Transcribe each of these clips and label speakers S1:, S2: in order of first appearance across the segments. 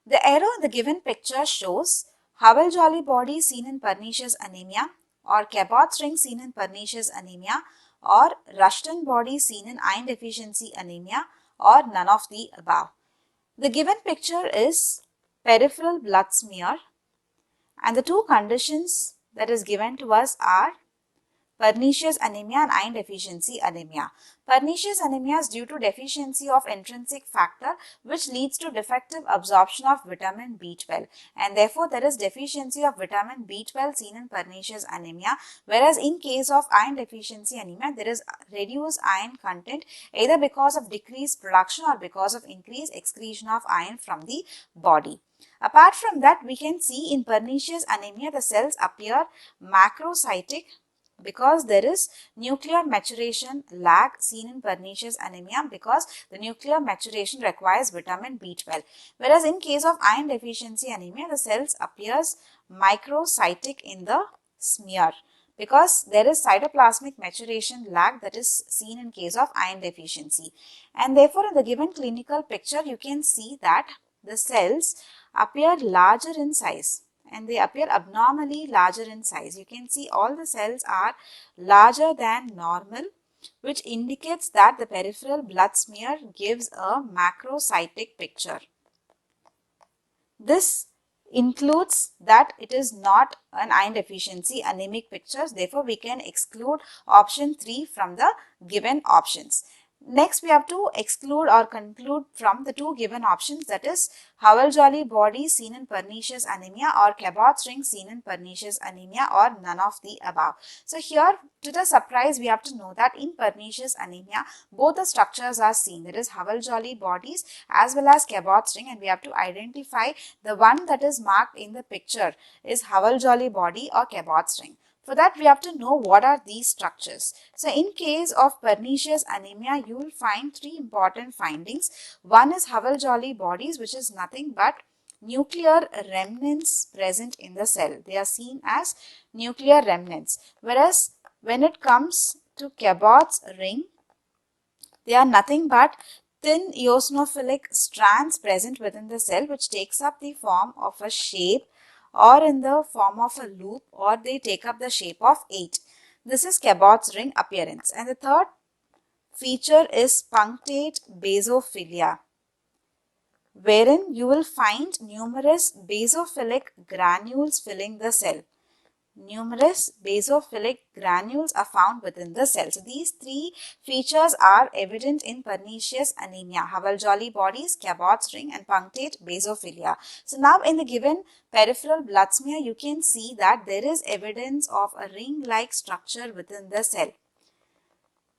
S1: The arrow in the given picture shows Howell-Jolly body seen in pernicious anemia, or Cabot's ring seen in pernicious anemia, or Rushton body seen in iron deficiency anemia, or none of the above. The given picture is peripheral blood smear, and the two conditions that is given to us are pernicious anemia and iron deficiency anemia. Pernicious anemia is due to deficiency of intrinsic factor, which leads to defective absorption of vitamin B12, and therefore there is deficiency of vitamin B12 seen in pernicious anemia, whereas in case of iron deficiency anemia there is reduced iron content either because of decreased production or because of increased excretion of iron from the body. Apart from that, we can see in pernicious anemia the cells appear macrocytic because there is nuclear maturation lag seen in pernicious anemia, because the nuclear maturation requires vitamin B12. Whereas in case of iron deficiency anemia, the cells appears microcytic in the smear because there is cytoplasmic maturation lag that is seen in case of iron deficiency. And therefore, in the given clinical picture, you can see that the cells appear larger in size, and they appear abnormally larger in size. You can see all the cells are larger than normal, which indicates that the peripheral blood smear gives a macrocytic picture. This includes that it is not an iron deficiency anemic picture. Therefore, we can exclude option 3 from the given options. Next, we have to exclude or conclude from the two given options, that is Howell-Jolly body seen in pernicious anemia or Cabot's ring seen in pernicious anemia, or none of the above. So here, to the surprise, we have to know that in pernicious anemia, both the structures are seen, that is Howell-Jolly bodies as well as Cabot's ring, and we have to identify the one that is marked in the picture is Howell-Jolly body or Cabot's ring. For that, we have to know what are these structures. So, in case of pernicious anemia, you will find three important findings. One is Howell-Jolly bodies, which is nothing but nuclear remnants present in the cell. They are seen as nuclear remnants. Whereas, when it comes to Cabot's ring, they are nothing but thin eosinophilic strands present within the cell, which takes up the form of a shape or in the form of a loop, or they take up the shape of 8. This is Cabot's ring appearance. And the third feature is punctate basophilia, wherein you will find numerous basophilic granules filling the cell. Numerous basophilic granules are found within the cell. So, these three features are evident in pernicious anemia: Howell-Jolly bodies, Cabot's ring, and punctate basophilia. So, now in the given peripheral blood smear, you can see that there is evidence of a ring-like structure within the cell.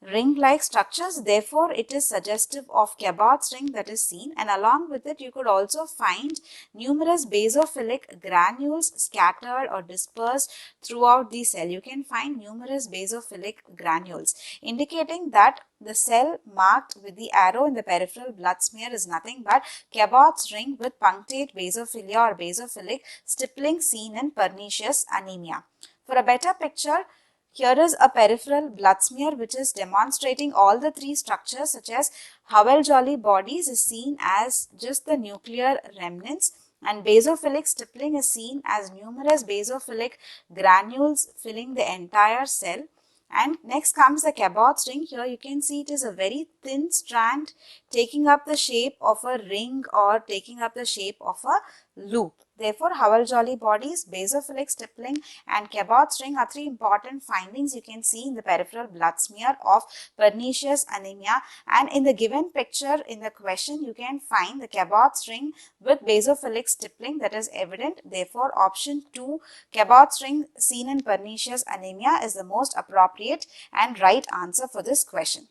S1: Ring-like structures, therefore it is suggestive of Cabot's ring that is seen, and along with it you could also find numerous basophilic granules scattered or dispersed throughout the cell. You can find numerous basophilic granules, indicating that the cell marked with the arrow in the peripheral blood smear is nothing but Cabot's ring with punctate basophilia or basophilic stippling seen in pernicious anemia. For a better picture, here is a peripheral blood smear which is demonstrating all the three structures, such as Howell-Jolly bodies is seen as just the nuclear remnants, and basophilic stippling is seen as numerous basophilic granules filling the entire cell. And next comes the Cabot's ring. Here you can see it is a very thin strand taking up the shape of a ring or taking up the shape of a loop. Therefore, Howell-Jolly bodies, basophilic stippling, and Cabot's ring are three important findings you can see in the peripheral blood smear of pernicious anemia. And in the given picture in the question, you can find the Cabot's ring with basophilic stippling that is evident. Therefore, option 2, Cabot's ring seen in pernicious anemia, is the most appropriate and right answer for this question.